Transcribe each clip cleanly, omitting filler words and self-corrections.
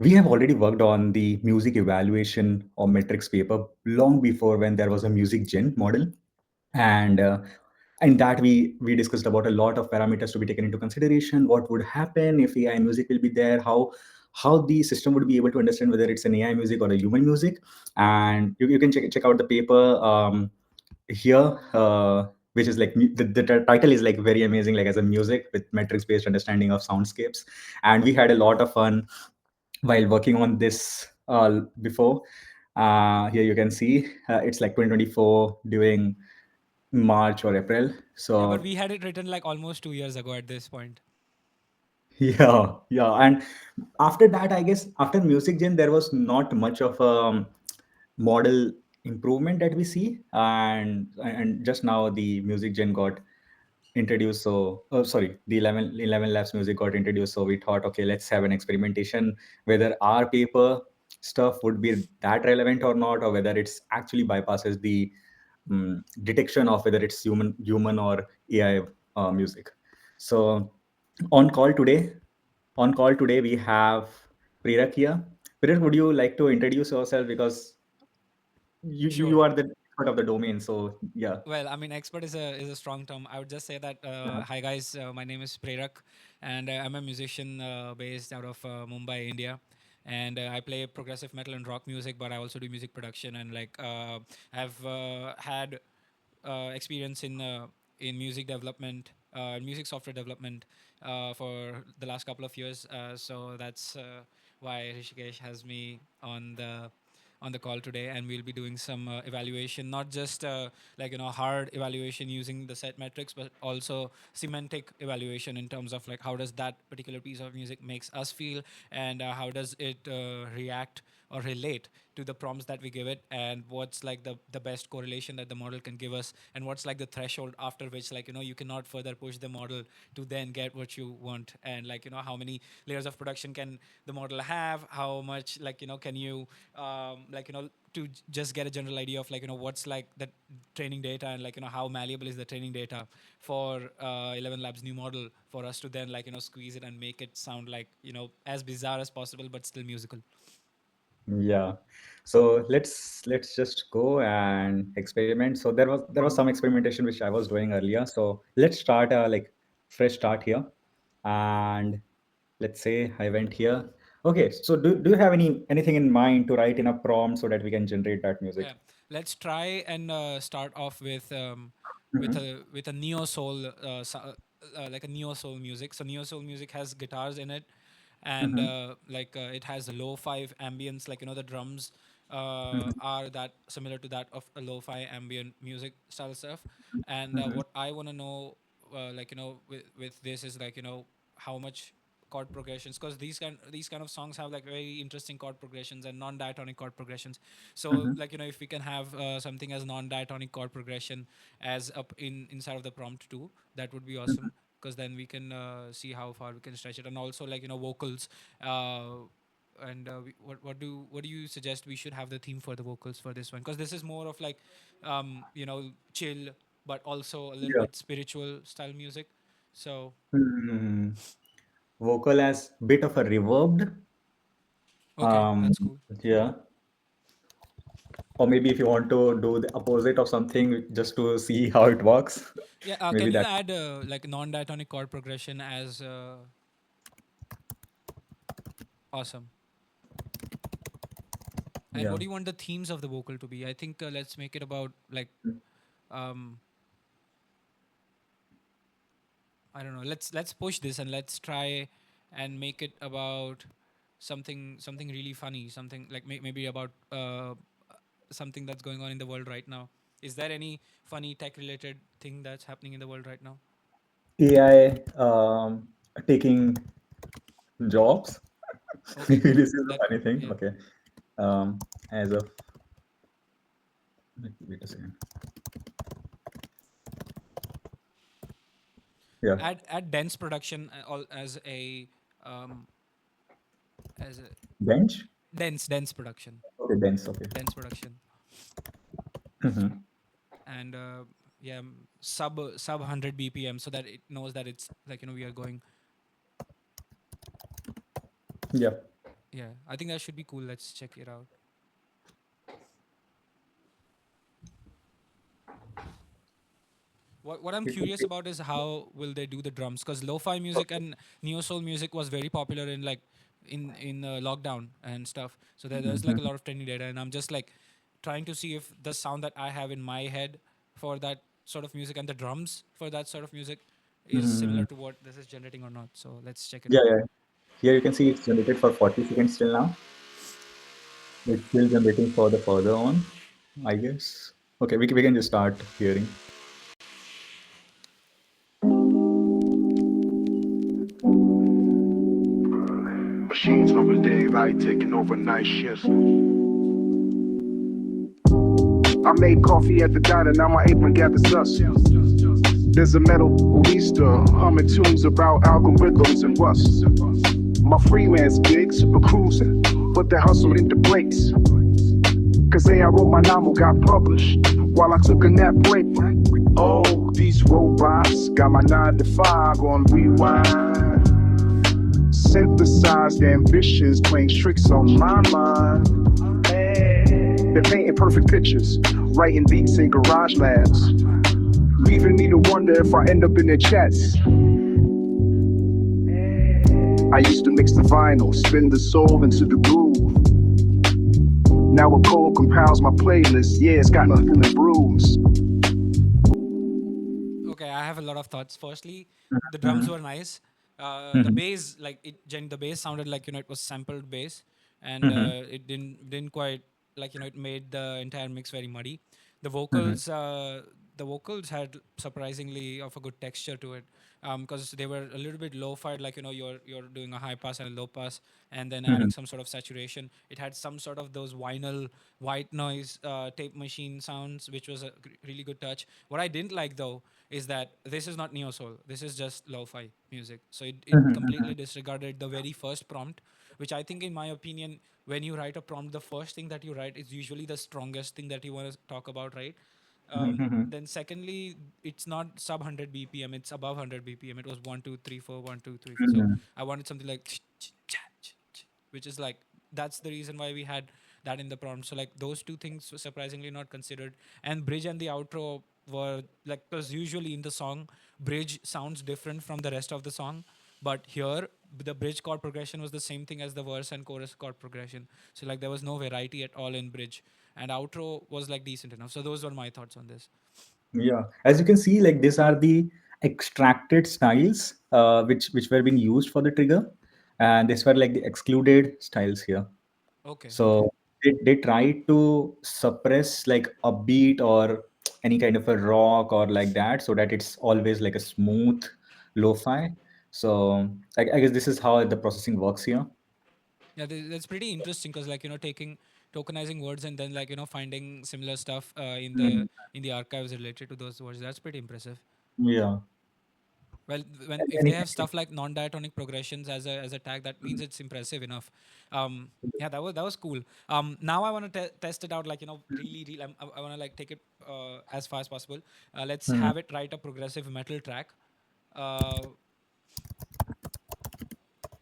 we have already worked on the music evaluation or metrics paper long before when there was a music gen model, and in that we discussed about a lot of parameters to be taken into consideration. What would happen if AI music will be there? How the system would be able to understand whether it's an AI music or a human music. And you can check out the paper here. Which is like the title is like very amazing, like as a music with metrics based understanding of soundscapes. And we had a lot of fun while working on this before. Here you can see it's like 2024 during March or April. Yeah, but So we had it written like almost 2 years ago at this point. yeah, yeah. And after that, I guess after Music Gen, there was not much of a model improvement that we see. And just now the Music Gen got introduced. So, oh, sorry, the 11 Labs music got introduced. So we thought, okay, let's have an experimentation whether our paper stuff would be that relevant or not, or whether it's actually bypasses the detection of whether it's human or AI music. So on call today, we have Prerak here. Prerak, would you like to introduce yourself, because you Sure. are the expert of the domain? So yeah. Well, I mean, expert is a strong term. I would just say that hi guys, my name is Prerak, and I'm a musician based out of Mumbai, India. And I play progressive metal and rock music, but I also do music production. And like, I've had experience in music development, music software development for the last couple of years. So that's why Rishikesh has me on the call today, and we'll be doing some evaluation, not just like hard evaluation using the set metrics, but also semantic evaluation in terms of like how does that particular piece of music makes us feel, and how does it react or relate to the prompts that we give it, and what's like the best correlation that the model can give us, and what's like the threshold after which you cannot further push the model to then get what you want, and how many layers of production can the model have, how much can you just get a general idea of what's like the training data, and how malleable is the training data for 11 labs new model for us to then squeeze it and make it sound like as bizarre as possible but still musical. Yeah. So let's just go and experiment. So there was some experimentation which I was doing earlier. So let's start like fresh start here. And let's say I went here. Okay. So do you have anything in mind to write in a prompt so that we can generate that music? Yeah, let's try and start off Mhm. with a neo soul like a neo soul music. So neo soul music has guitars in it, and Mhm. it has lo-fi ambience. The drums Mhm. are that similar to that of a lo-fi ambient music style stuff. And Mhm. what I want to know, with this is how much chord progressions, because these kind of songs have like very interesting chord progressions and non-diatonic chord progressions. So Mhm. if we can have something as non-diatonic chord progression as up inside of the prompt too, that would be Mhm. awesome, because then we can see how far we can stretch it. And also vocals, uh, and what do you suggest we should have the theme for the vocals for this one, because this is more of like chill but also a little Yeah. bit spiritual style music. So Hmm. Vocal as bit of a reverbed. okay, Um, that's cool. yeah. Or maybe if you want to do the opposite of something just to see how it works, Yeah, maybe can you that. add non-diatonic chord progression as awesome. And Yeah. what do you want the themes of the vocal to be? I think let's make it about like um I don't know. Let's push this and let's try and make it about something really funny, something like maybe about something that's going on in the world right now. Is there any funny tech related thing that's happening in the world right now? AI taking jobs. Okay, Maybe cool. this is a That funny thing. yeah. Okay. Um, as of wait a second. Yeah. Add dense production um as a Bench. dense production, Okay. Bench. Okay. dense production, Mhm. and yeah, sub 100 BPM, so that it knows that it's we are going. Yeah. Yeah, I think that should be cool. Let's check it out. What I'm curious about is how will they do the drums? Because lo-fi music and neo soul music was very popular in like in lockdown and stuff. So there's like a lot of trending data, and I'm just like trying to see if the sound that I have in my head for that sort of music and the drums for that sort of music is Mm-hmm. similar to what this is generating or not. So let's check it Yeah, out. yeah. Here you can see it's generated for 40 seconds till now. It's still generating for the further on, I guess. Okay, we can just start hearing. Machines of a day, like taking overnight shifts. I made coffee at the diner, now my apron gathers dust. There's a metal barista humming tunes about algorithms and rust. My freelance gigs were cruising, but they hustled into breaks. Cause I wrote my novel got published while I took a nap break. Oh, these robots got my 9 to 5 on rewind. Synthesized ambitions playing tricks on my mind. They're painting perfect pictures, writing beats in garage labs, leaving me to wonder if I end up in their chats. I used to mix the vinyl, spin the soul into the groove. Now a code compiles my playlist, yeah, it's got nothing but bruise. Okay, I have a lot of thoughts. Firstly, the drums Mm-hmm. were nice. The Mm-hmm. bass, like the bass sounded like it was sampled bass, and Mm-hmm. it didn't quite like it made the entire mix very muddy. The Mm-hmm. vocals, the vocals had surprisingly of a good texture to it, because they were a little bit low-fi, like you're doing a high pass and a low pass, and then adding Mm-hmm. some sort of saturation. It had some sort of those vinyl white noise tape machine sounds, which was a really good touch. What I didn't like though is that this is not neo soul. This is just lo-fi music. So it Mm-hmm. completely disregarded the very first prompt, which I think, in my opinion, when you write a prompt, the first thing that you write is usually the strongest thing that you want to talk about, right? Mm-hmm. Then secondly, it's not sub 100 BPM, it's above 100 BPM. It was 1 2 3 4 1 2 3 4. So Mm-hmm. I wanted something like which is like, that's the reason why we had that in the prompt. So like those two things were surprisingly not considered. And bridge and the outro were like, because usually in the song bridge sounds different from the rest of the song, but here the bridge chord progression was the same thing as the verse and chorus chord progression. So like there was no variety at all in bridge, and outro was like decent enough. So those were my thoughts on this. Yeah, as you can see, like these are the extracted styles, which were being used for the trigger, and these were like the excluded styles here. Okay, okay. So they try to suppress like a beat or any kind of a rock or like that, so that it's always like a smooth lo-fi. So I guess this is how the processing works here. Yeah, that's pretty interesting, because like taking tokenizing words and then like finding similar stuff Mhm. in the archives related to those words. That's pretty impressive. Yeah. Well, when if they have stuff like non-diatonic progressions as a tag, that means it's impressive enough. Yeah, that was cool. Now I want to test it out, like really, really. I want to like take it as far as possible. Let's Mhm. have it write a progressive uh,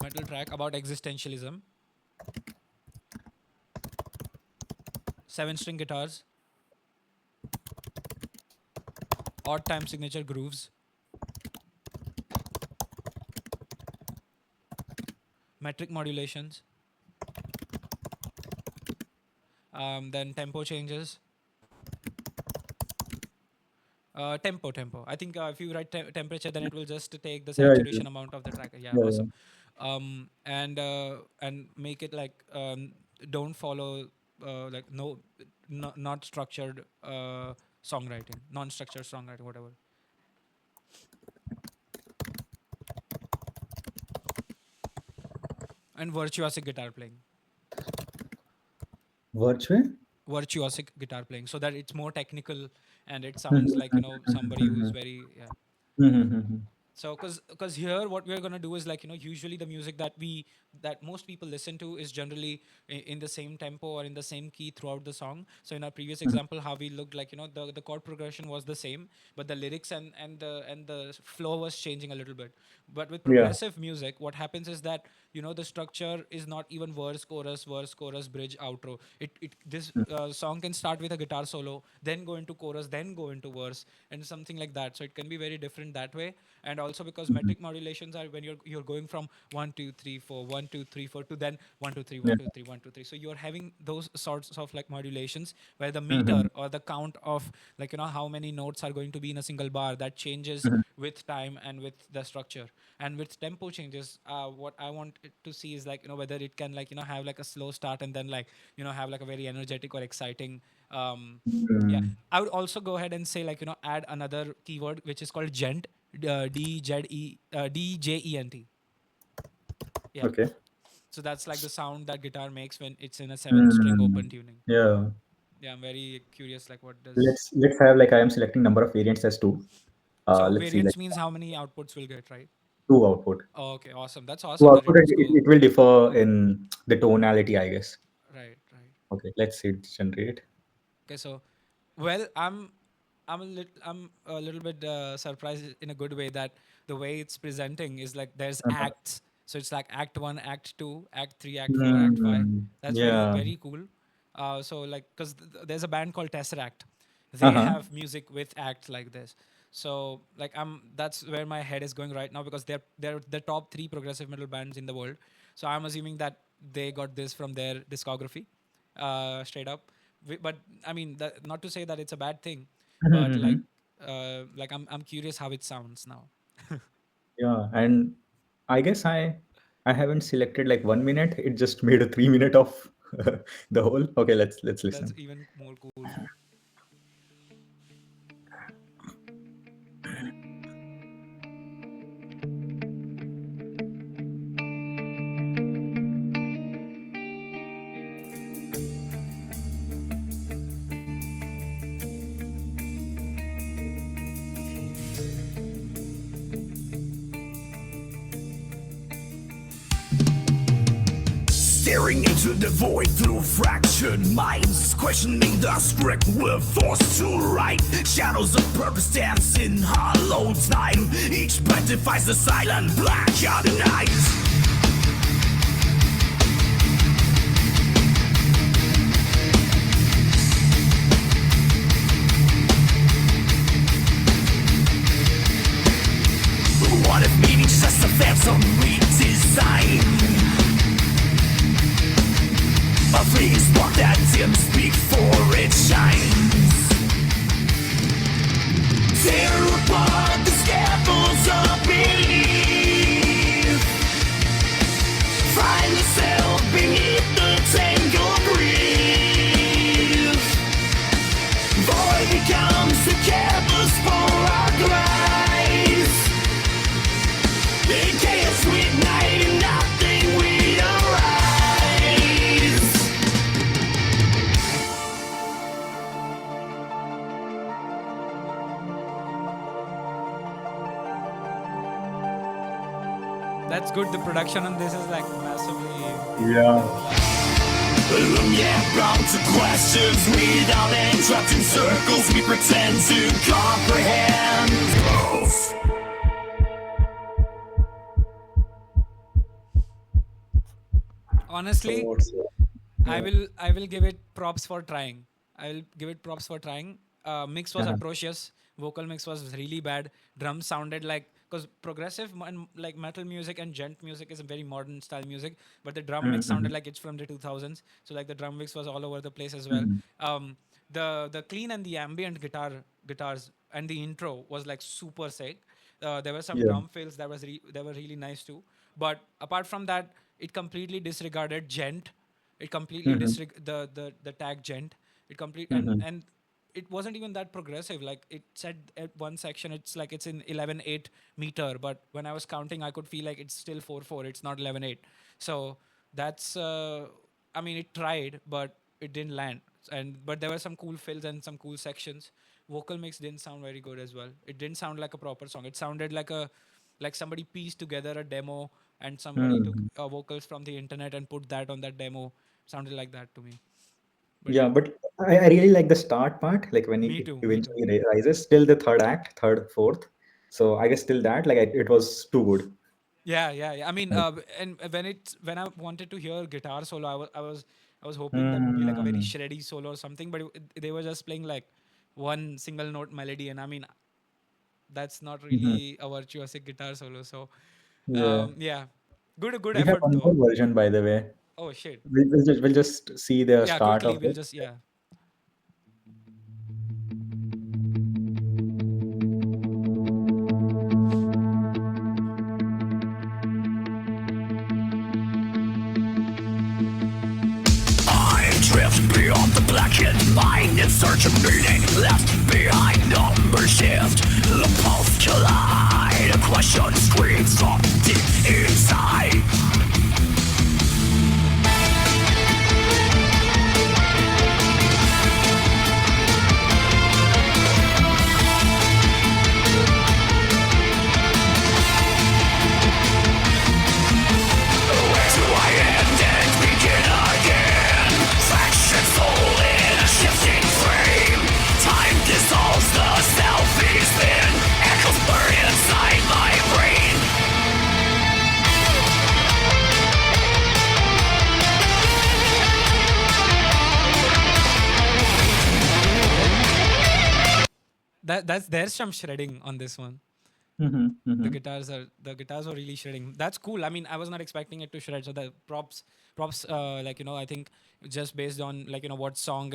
metal track about existentialism, 7 string guitars, odd time signature grooves, metric modulations, then tempo changes. Tempo. I think if you write temperature, then it will just take the Yeah, yeah, saturation amount of the track. Yeah, yeah, yeah. awesome. And make it like, don't follow like not structured songwriting, non-structured songwriting, whatever. And Virtual. virtuosic guitar playing, so that it's more technical and it sounds Mhm, like mhm, somebody mhm, who's mhm. very, yeah. Mhm, mhm. So because here what we're going to do is like usually the music that most people listen to is generally in the same tempo or in the same key throughout the song. So in our previous Mhm. example, how we looked like, the chord progression was the same, but the lyrics and the flow was changing a little bit. But with Yeah. progressive music, what happens is that the structure is not even verse, chorus, bridge, outro. It this song can start with a guitar solo, then go into chorus, then go into verse, and something like that. So it can be very different that way. And also because Mhm. metric modulations are when you're going from 1 2 3 4 1 2 3 4 to then 1 2 3 Yeah. 1 2 3 1 2 3. So you're having those sorts of like modulations where the meter Mhm. or the count of like how many notes are going to be in a single bar, that changes Mhm. with time and with the structure. And with tempo changes, what I want it to see is like whether it can like have like a slow start and then like have like a very energetic or exciting. Yeah, Mm. I would also go ahead and say like add another keyword which is called gent, DJENT. Yeah, Okay. so that's like the sound that guitar makes when it's in a 7 string Mm. open tuning. Yeah. Yeah, I'm very curious like what does. Let's have, like, I am selecting number of variants as two. So Let's see, like, variance means how many outputs we'll get, right? two output. Oh, okay, awesome. That's Two awesome that output, and it's it go. will differ in the tonality, I guess. Right, right. Okay, let's see it generate. Okay, so well, I'm a little bit surprised in a good way that the way it's presenting is like there's Uh-huh. acts. So it's like Act One, Act Two, Act Three, Act Four, Act Five. Mm. That's very Yeah. very cool. So like because there's a band called Tesseract. They Uh-huh. have music with acts like this. So like that's where my head is going right now because they're the top three progressive metal bands in the world. So I'm assuming that they got this from their discography, straight up. But I mean, not to say that it's a bad thing, but Mhm. like I'm curious how it sounds now. Yeah, and I guess I haven't selected like 1 minute. It just made a 3 minute of the whole. Okay, let's That's listen. even more cool. Staring into the void through fractured minds, questioning the script we're forced to write. Shadows of purpose dance in hollow time. Each breath defies the silent blackout night. What if meaning's just a phantom redesign? A fleeting spark that dims before it shines. Tear apart the scaffolds of belief. Find yourself beneath the tangled grief. Void becomes the canvas for our cries. In chaos we ignite and nothing we arise. That's good. The production on this is like massively. Yeah. Yeah, prone to questions without interrupting circles we pretend to comprehend. Honestly, So what's yeah. I will give it props for trying. I will give it props for trying. Mix was Uh-huh. atrocious. Vocal mix was really bad. Drums sounded like because progressive and like metal music and gent music is a very modern style music, but the drum mix Mm-hmm. sounded like it's from the 2000s. So like the drum mix was all over the place as well. Mm-hmm. The clean and the ambient guitars and the intro was like super sick. There were some Yeah. drum fills that were really nice too. But apart from that, it completely disregarded gent. It completely Mm-hmm. the tag gent. It complete Mm-hmm. and it wasn't even that progressive. Like it said at one section, it's like it's in 11/8 meter, but when I was counting, I could feel like it's still 4/4. It's not 11/8. So that's I mean, it tried, but it didn't land. And but there were some cool fills and some cool sections. Vocal mix didn't sound very good as well. It didn't sound like a proper song. It sounded like somebody pieced together a demo and somebody took Mm-hmm. vocals from the internet and put that on that demo. Sounded like that to me. But Yeah, yeah, but I really like the start part, like when me he too, me too. eventually rises till the third act, third, fourth. So I guess till that, like, it was too good. Yeah. I mean, Like, and when I wanted to hear guitar solo, I was hoping that would be like a very mm, shreddy solo or something, but they were just playing like one single note melody, and I mean, that's not mhm. really a virtuosic guitar solo. So, Yeah. yeah, good We have effort one though. more version, by the way. Oh shit. We'll just see the Yeah, start quickly of we'll it. just yeah. I drift beyond the blackened mind in search of meaning. Left behind, number shift. The pulse collide. A question screams from deep inside. Where do I end and begin again? Fraction soul in a shifting frame. Time dissolves, the self is thin. Echoes burn inside my brain. That's there's some shredding on this one. Mhm, mhm. The guitars are really shredding. That's cool. I mean, I was not expecting it to shred. So the props like I think just based on like what song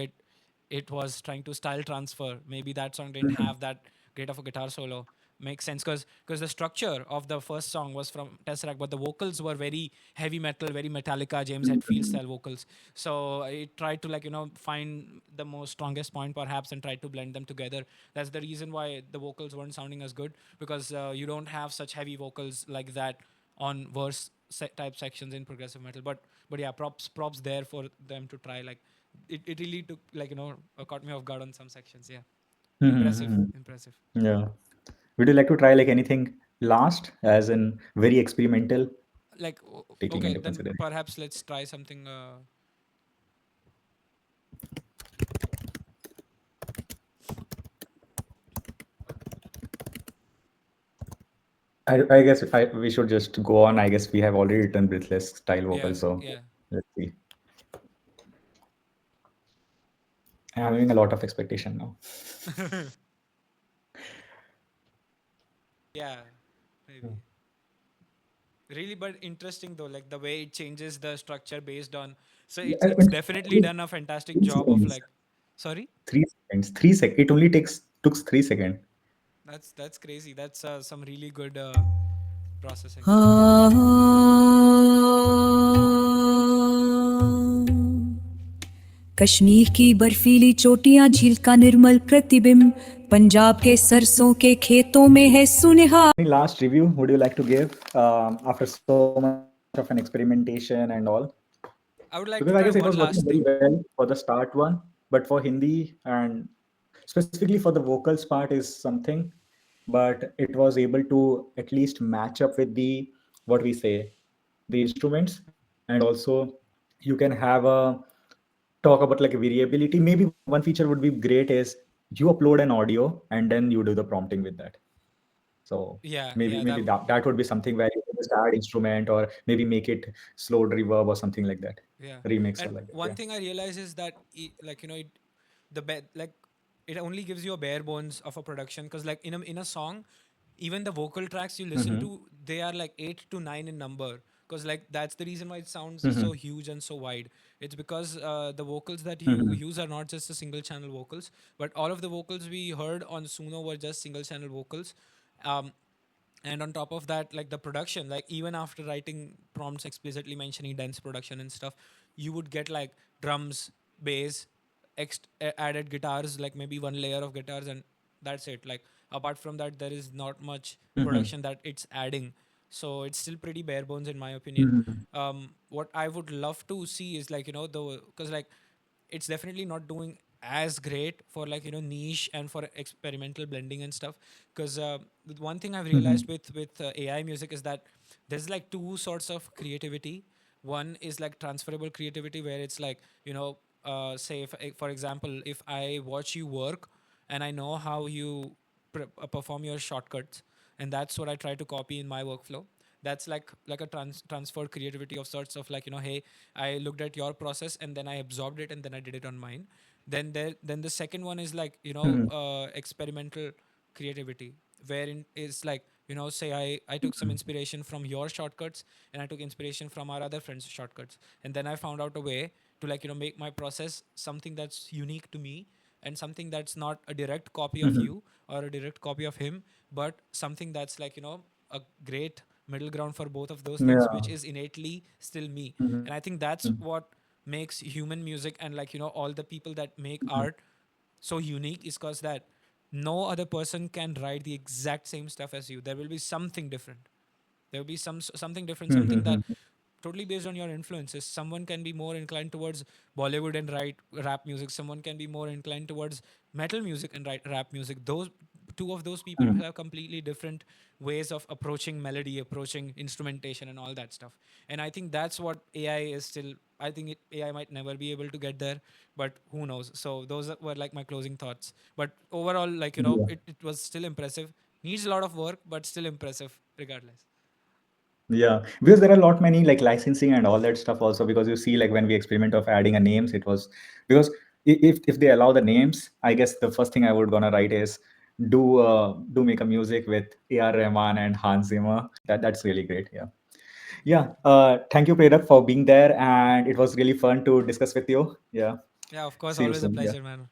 it was trying to style transfer. Maybe that song didn't Mhm, have that great of a guitar solo. Makes sense because the structure of the first song was from Tesseract, but the vocals were very heavy metal, very Metallica, James Hetfield mhm, style vocals. So I tried to find the most strongest point perhaps and tried to blend them together. That's the reason why the vocals weren't sounding as good because you don't have such heavy vocals like that on type sections in progressive metal. But yeah, props there for them to try. Like it really took caught me off guard on some sections. Yeah, mhm, impressive, mhm. impressive. Yeah. Would you like to try like anything last, as in very experimental, Like taking okay, into then consideration? perhaps let's try something. I guess we should just go on. I guess we have already written breathless style Yeah, vocals, so yeah, let's see. I'm having a lot of expectation now. yeah, maybe. Really, but interesting though, like the way it changes the structure based on. So Yeah, it's definitely done a fantastic three job of seconds. like. Sorry. 3 seconds. 3 seconds. It only took 3 seconds. That's crazy. That's some really good processing. Kashmir की बर्फीली चोटियां झील का निर्मल प्रतिबिंब पंजाब के सरसों के खेतों में है सुनिहार Any last review would you like to give after so much of an experimentation and all? I would Because like I to guess try it was one working last very thing. well for the start one, but for Hindi and specifically for the vocals part is something, but it was able to at least match up with the what we say the instruments, and also you can have a talk about like a variability. Maybe one feature would be great is you upload an audio and then you do the prompting with that. So Yeah, maybe yeah, maybe that would be something where you can just add instrument or maybe make it slowed reverb or something like that, yeah. remix or And like that. one Yeah. thing I realize is that it only gives you a bare bones of a production because like in a song, even the vocal tracks you listen Mm-hmm. to, they are like 8 to 9 in number because like that's the reason why it sounds Mm-hmm. so huge and so wide. It's because the vocals that you Mm-hmm. use are not just the single channel vocals, but all of the vocals we heard on Suno were just single channel vocals. um, and on top of that, like the production, like even after writing prompts explicitly mentioning dense production and stuff, you would get like drums, bass, added guitars, like maybe one layer of guitars, and that's it. Like apart from that, there is not much Mm-hmm. production that it's adding. So it's still pretty bare bones in my opinion. Mm-hmm. What I would love to see is like the because like it's definitely not doing as great for like niche and for experimental blending and stuff because the one thing I've Mm-hmm. realized with AI music is that there's like two sorts of creativity. One is like transferable creativity where it's like say if, for example, if I watch you work and I know how you perform your shortcuts, and that's what I try to copy in my workflow, that's like a transferred creativity of sorts of like, hey, I looked at your process and then I absorbed it and then I did it on mine. Then the second one is like, experimental creativity, wherein is like, say I took some inspiration from your shortcuts and I took inspiration from our other friends shortcuts, and then I found out a way to like, make my process something that's unique to me, and something that's not a direct copy of you or a direct copy of him, but something that's like, a great middle ground for both of those things, Yeah. which is innately still me. Mhm. And I think that's what makes human music and like, all the people that make art so unique, is because that no other person can write the exact same stuff as you. There will be something different. There will be something different, something that Mhm. totally based on your influences. Someone can be more inclined towards Bollywood and write rap music. Someone can be more inclined towards metal music and write rap music. Those two of those people will Mhm. have completely different ways of approaching melody, approaching instrumentation, and all that stuff. And I think that's what AI is still. I think AI might never be able to get there, but who knows? So those were like my closing thoughts. But overall, like, Yeah. it was still impressive. Needs a lot of work, but still impressive regardless. Yeah, because there are a lot many like licensing and all that stuff also, because you see like when we experiment of adding a names, it was because if they allow the names, I guess the first thing I would gonna write is do make a music with A.R. Rahman and Hans Zimmer. That's really great. Yeah. Yeah. Thank you, Prerak, for being there, and it was really fun to discuss with you. Yeah. Yeah, of course, See you always a soon. Yeah. pleasure, man.